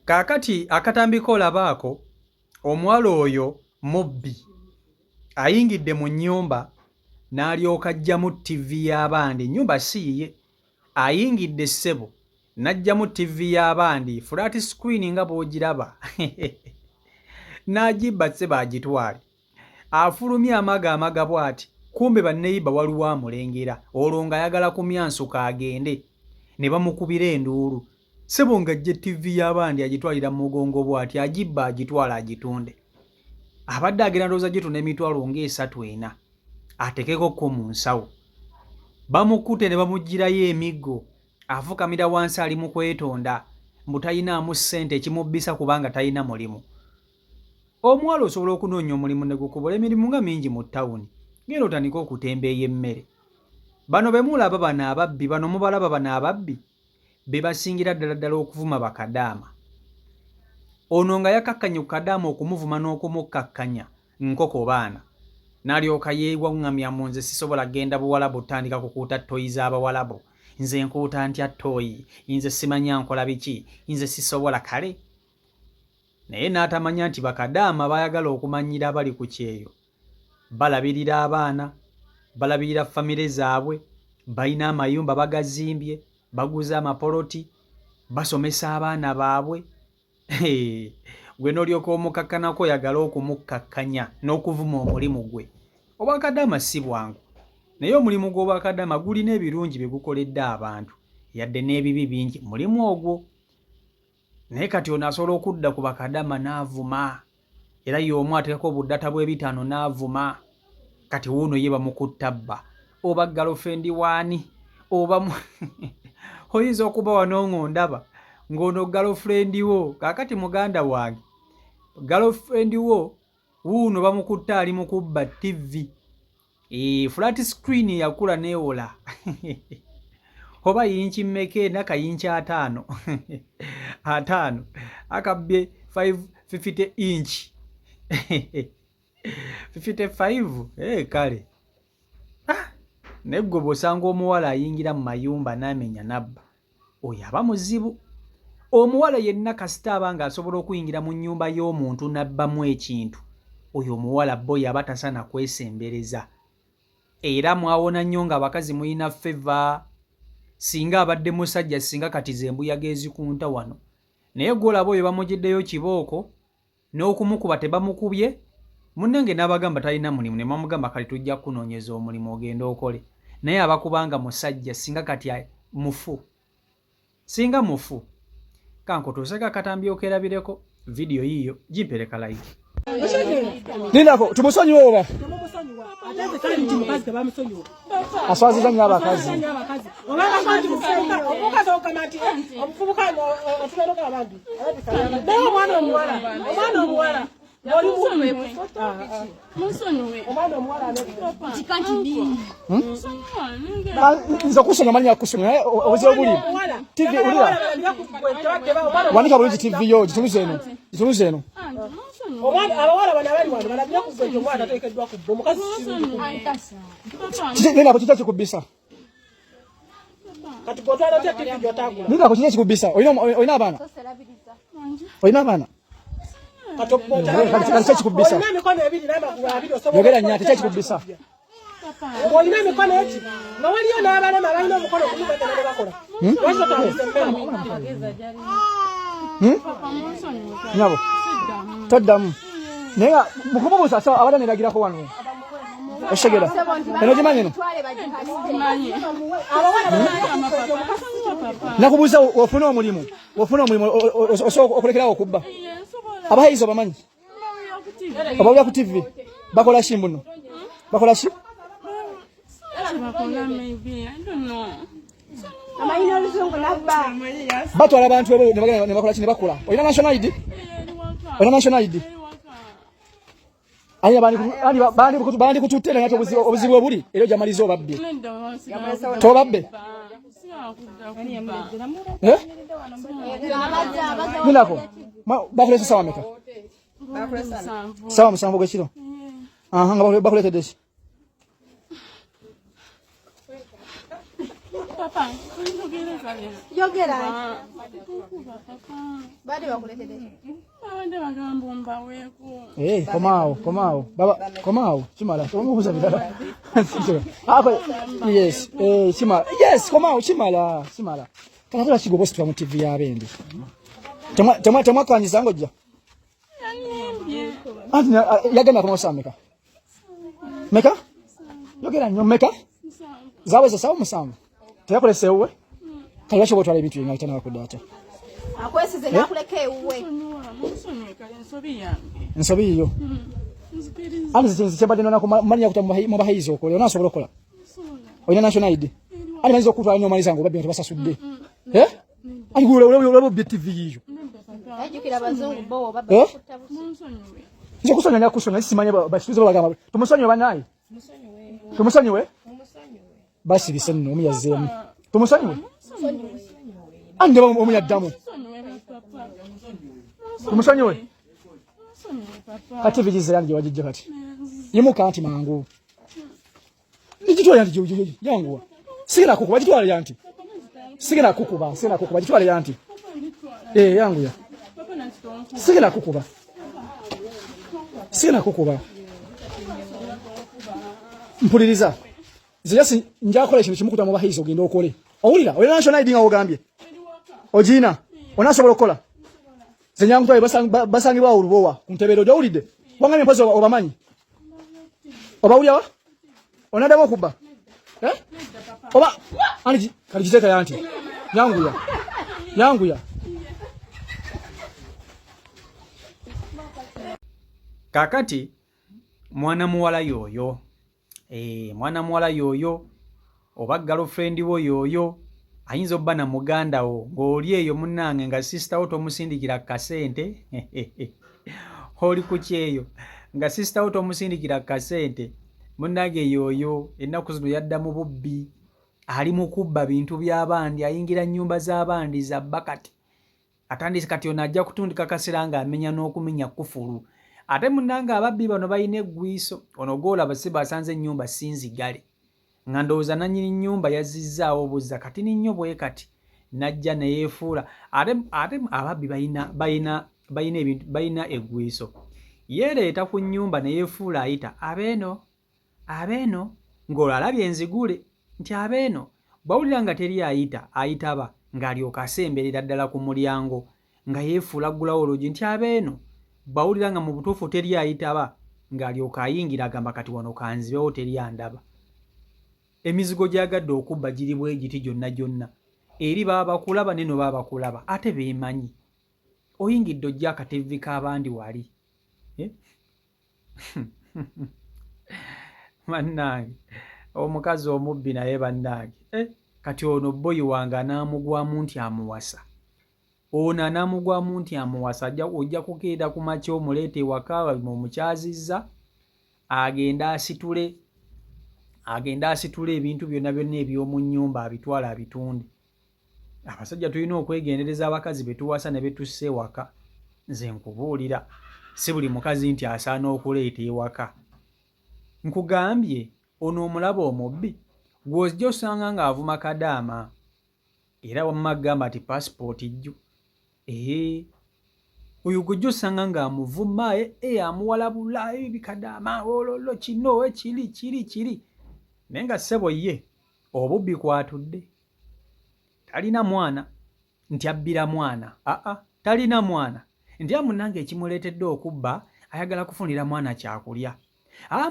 Kakati akatambiko labaako omuwala oyo mubbi ayingidde mu nnyumba n'alyoka ajjamu TV y'abandi. Ennyumba si yiye, ayingidde ssebo n'ajjamu TV y'abandi flat screen nga bw'ogiraba n'agibba ssebo agitwale. Afulumya amaga bw'ati, kumbe banneyiba waliwo amulengera olwo ng'ayagala kumyansuka agende, ne bamukubira enduulu. Ssebo ng'ajja TV y'abandi agitwalira mu mugongo bw'ati, agibba agitwala agitunde. Abadde agenda ndowooza gitunda emitwalo ng'esatu ena atekekokko mu nsawo. Bamukute ne bamugirayo emiggo, afukamira wansi ali mu kwetonda mbu tayinaamu ssente ekimubbisa kubanga talina mulimu. Omuwala osobola okunoonya omulimu ne gukubula, emirimu nga mingi mu ttawuni, genda otandika okutembeeya emmere. Bano be mulaba bano ababbi, bano mubalaba bano ababbi be basingira ddala okuvuma bakadaama. Ono nga yakakkanye ku kadaama okumuvuma n'okumukkakkanya nkoko baana, n'alyoka yeewaŋŋamya mu nze sisobola genda Buwalabu tandika kukuuta ttooyi z'Abawalabu. Nze nkuuta ntya ttooyi, nze simanya nkola biki, nze sisobola kale. Naye n'atamanya nti bakadaama bayagala okumanyira abali ku kyeyo. Balabirira abaana, balabirira famire zaabwe, balina amayumba bagazimbye, baguza amapoloti, basomesa abaana baabwe. Gwe n'olyoka omukakkanako oyagala okumukkakkanya n'okuvuma omulimu gwe. Obwakadaama si bwangu, naye omulimu gw'obwakadaama gulina ebirungi bye gukoledde abantu, yadde n'ebibi bingi mulimu ogwo. Naye kati ono asobola okudda ku bakadaama n'avuma, era y'omu ateekako obuddata bw'ebitaano n'avuma. Kati wuuno ye bamukutta bba, oba girlfriend waani, oba oyinza okuba wano ng'ondaba ng'ono girlfriend wo, kaakati muganda wange, girlfriend wo wuuno bamukutta ali mu kubba TV. Flat screen yakula neewola oba yinchi mmeke na kayinchi 5 5 akabbye 50 inch 55 kale neggo bosanga omuwala ayingira mu mayumba n'amenya nabba, oyo aba muzibu. Omuwala yenna kasita abanga asobola okuyingira mu nnyumba y'omuntu nabbamu ekintu, oyo omuwala boy aba tasana kwesembereza. Era mwawona nnyo nga abakazi muyina feva singa abadde musajja, singa kati zembuyaga ezikunta wano. Naye gwolaba oyo bamugiddeyo kibooko n'okumukuba tebamukubye, munnange n'abagamba talina mulimu ne bamugamba kati tujja kunoonyeza omulimu ogenda okole. Naye abakubanga musajja singa kati mufu, singa mufu. Kanko tuseka katambi okerabireko video yiyo jimpereka like. Ninako tumusonyiwe oba aswazi zanyi abakazi nza kusonga manya kusonga obuze obuli TV ulira wanika bulungi TV yo gituluze eno omwana abawala bana bali wano balabira kugwenja omwana ateekeddwa ku bbo mukazi nina kuchita kikubisa kati gotwala otya TV gyotagula nina kuchita kikubisa oyina abaana kati kati kikubisa oyina mikono ebiri n'amagulu abiri osobola yogera nnyate kya kikubisa oyina mikono eki nga waliyo n'abalema balina omukono okumukwata ne bakola lwaki otandise nyabo toddamu naye mukubuuza abadde neragirako wano oshegera eno gimanyi eno nakubuuza ofuna omulimu osobola okulekerawo okubba abahayizi obamanyi obawulira ku TV bakola ki mbuno bakola ki batwala abantu ne bakola ki ne bakula. Olina national ID? Olina national ID? Ayi bandi kututte ngate obuzibu obuli era jamalizo babbe to babbe Ninako bakulesa sawa meka sawa musango gwekiro nga bakulete desi Papa, Yogera. Bade bakuletede. Bade bagamba mbaweko. Komao. Baba, komao. Chimala. Omubuza bidala. Apa, yes. Chimala. Yes, komao, chimala. Kana kigobo situ mu TV ya bende. Tamwa kanyiza ngojja. Ati yagana promotion meka. Meka? Yogera nnyo meka? Zawe za sawa musamu. Teyakolese uwe. Kala shobo twala ebintu binga itana bakudata. Akwesize nakuleke uwe. Nsobi yo. Ani zinzi chebade nona ko manya kutamu bahizo ko. Ona sobola kola. Oyina national ID. Ali manzo kutwala nyo mali zangu babbi basasudde. Ani gule ule BTV yo. Ajukira bazungu bo baba kutabu. Nje kusanya kusanya simanya bashituzo bagamba. Tumusonyo banayi. Tumusonyiwe? Basi bisenno omuyazemu. Tumusonyiwe? Ande omuyaddamu. Tumusonyiwe? Kati vijize yange wajijja kati. Yimuka anti mangu. Ijitwa yanti yangu. Sina kukuba jitwa yanti. Sina kukuba jitwa yanti. Yangu ya. Sina kukuba. Mpuliriza. Ziyasi njakole kintu kimukuta mu bahizo genda okole. Owulira, oyina national ID nga ogambye. Ojina, onasobola okola. Zenyangu basangibwa olubowa kuntebero jawulidde. Wangamye mpazo obamanyi. Obawulya wa? Onadamo kuba. Oba aniji kalijiteka yanti. Yangu ya. Kakati mwana muwala yoyo. Mwana muwala yoyo oba girlfriend wo yoyo ayinza obba na muganda wo ng'oli eyo munnange nga sister wo tomusindikira kasente oli ku kyeyo nga sister wo tomusindikira kasente munnange yoyo ennaku zino yadda mu bubbi ali mu kubba bintu by'abandi ayingira nnyumba z'abandi za bakati atandise kati ono ajja kutundika kasera ng'amenya n'okumenya kufulu ate munnange ababbi bano balina eggwiiso ono gw'olaba si basanze ennyumba sinzigale nga ndowooza nannyini nnyumba yazizzaawo buzza kati ni nnyo bwe kati najja ne yeefuula ate ababbi balina eggwiiso yeereeta ku nnyumba ne yeefuula ayita abeeno ng'olwo alabye enzigule nti abeeno bawulira nga teri ayitaba ng'alyoka asemberera ddala ku mulyango nga yeefuula aggulawo oluggi nti abeeno bawulira nga mu butuufu teri ayitaba ng'alyoka ayingira agamba kati wano kanzibewo teri andaba. Emizigo gy'agadde okubba giri bwe giti gyonna eri baba bakulaba neno baba bakulaba ate beemanyi oyingidde ojja akatevi k'abandi wali bannange omukazi omubbi naye bannange kati ono boyi wange anaamugwamu nti amuwasa ono anaamugwamu nti amuwasa ojja kukeeda ku makya omuleeta ewaka omukyazizza agenda asitule ebintu byonna eby'omu nnyumba abitwala abitunde. Abasajja tulina okwegendereza abakazi be tuwasa ne betussa ewaka. Nze nkubuulira si buli mukazi nti asaana okuleeta ewaka. Nkugambye ono omulaba omubbi gw'ojja osanga ng'avuma kadaama era wamma gamba ati passport jju oyo gw'ojja osanga ng'amuvuma amuwalabula ebikadaama ololo kino kiri naye nga ssebo ye obubbi kwatudde talina mwana nti abbira mwana talina mwana nti munnange ekimuleetedde okubba ayagala kufunira mwana kyakulya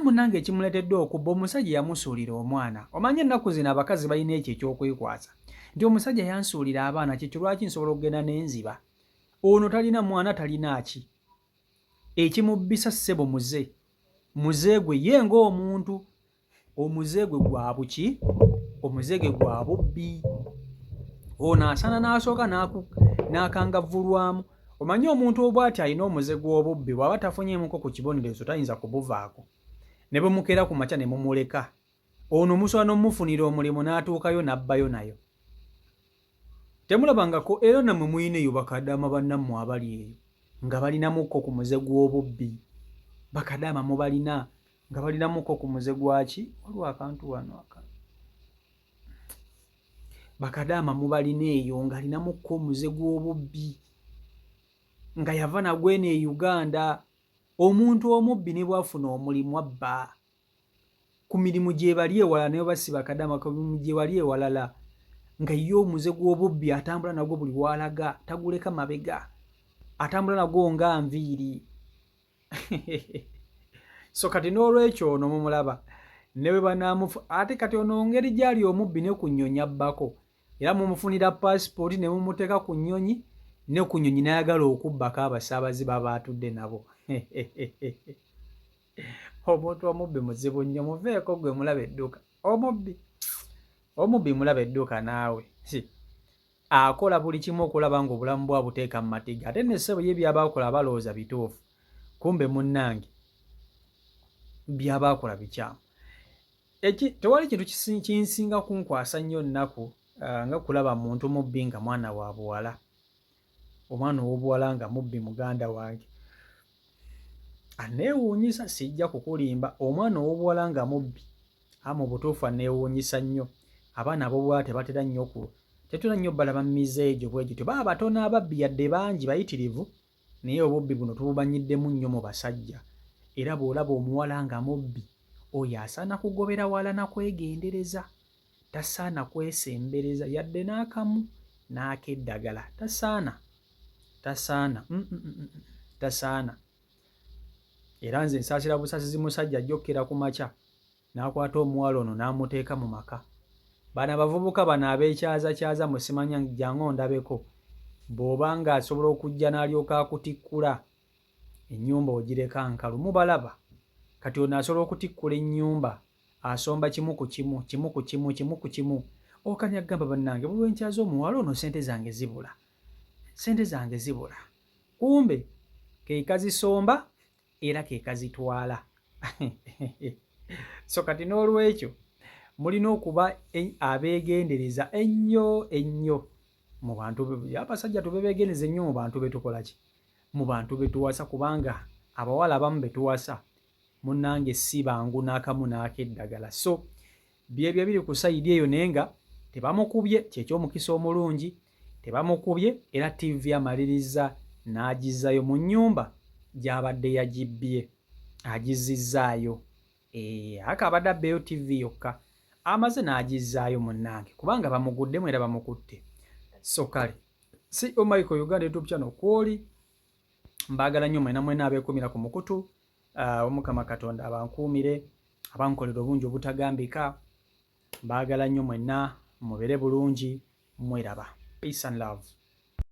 munnange ekimuleetedde okubba omusajja yamusuulira omwana omanye ennaku zino abakazi balina ekyo ekyokwekwasa nti omusajja yansuulira abaana kyekyo lwaki nsobola okugenda n'enziba ono talina mwana talina ki ekimubbisa ssebo muze gwe ye ng'omuntu omuze gwe gwa buki omuze gwe gwa bubbi ono asana n'asooka n'akangavvulwamu omanyi omuntu obw'ati alina omuze gw'obubbi bw'aba tafunyeemuko ku kibonerezo tayinza kubuvaako ne bwe mukeera ku makya ne mumuleka ono musobola n'omufunira omulimu n'atuukayo n'abbayo nayo temulabangako era nammwe muyina eyo bakadaama bannammwe abali eyo nga balinamukko ku muze gw'obubbi bakadaama mubalina nga balinamukko ku muze gwaki waliwo akantu wano bakadaama mubalina eyo ng'alinamukko omuze gw'obubbi nga yava nagwe eno e Uganda. Omuntu omubbi ne bwafuna omulimu abba ku mirimu gye bali ewala naye basi bakadaama ku mirimu gye bali ewalala nga ye omuze gw'obubbi atambula nagwo buli walaga taguleka mabega atambula nagwo nga nviiri. So kati n'olwekyo ono mumulaba ne bwe banaamufu ate kati ono ngeri gyali omubbi ne ku nnyonyi abbako era mumufunira passport ne mumuteeka ku nnyonyi ne ku nnyonyi n'ayagala okubbako abasaabazi baba atudde nabo. Omuntu omubbi muzibu nnyo, muveeko gwe mulaba edduuka. Omubbi mulaba edduuka naawe akola buli kimu okulaba ng'obulamu bwa buteeka mu matiga ate ne ssebo ye by'abaakola balowooza bituufu kumbe munnange by'abaakola bikyamu. Tewali kintu kinsinga kunkwasa nnyo nnaku nga kulaba muntu mubbi nga mwana wa buwala, omwana ow'obuwala nga mubbi muganda wange. Aneewuunyisa sijja kukulimba, omwana ow'obuwala nga mubbi mu butuufu aneewuunyisa nnyo. Abaana ab'obuwala tebatera nnyo balaba mu mizeejo bwe gityo. Baba batono ababbi yadde bangi bayitirivu naye obubbi buno tubumanyiddemu nnyo mu basajja. Era bw'olaba omuwala nga mubbi oyo asaana kugobera wala na kwegendereza, tasaana kwesembereza yadde n'akamu n'akeddagala. Tasaana. Era nze nsaasira busasizi musajja ajjokkera ku makya n'akwata omuwala ono n'amuteeka mu maka. Bano abavubuka bano abeekyazakyaza musimanya jjangu ondabeko bw'oba ng'asobola okujja n'alyoka akutikkula ennyumba ogireka nkalu. Mubalaba kati ono asobola okutikkula ennyumba asomba kimu ku kimu. Okanya gamba bannange bwe nkyaza omuwala ono sente zange zibula. Kumbe ke kazisomba era ke kazitwala. So kati n'olwekyo mulina okuba abeegendereza ennyo mu bantu. Abasajja tube beegendereza ennyo mu bantu betukola ki, mu bantu betuwasa, kubanga abawala abamu betuwasa munnange si bangu n'akamu n'akeddagala. So byebyo biri ku sayidi eyo naye nga tebamukubye, kyekyomukisa omulungi, tebamukubye era TV amaliriza n'agizzayo mu nnyumba gy'abadde yagibbye, agizzizaayo. Akabadde abbeeyo TV yokka amaze n'agizzaayo munnange kubanga bamuguddemu era bamukutte. So kale si Michael Uganda YouTube channel kwoli mbaagala nnyo mwena abeekumira ku mukutu. Omukama Katonda abankuumire, abankolera obungi obutagambika. Mbaagala nnyo mwenna mubere bulungi, mweraba. Peace and love.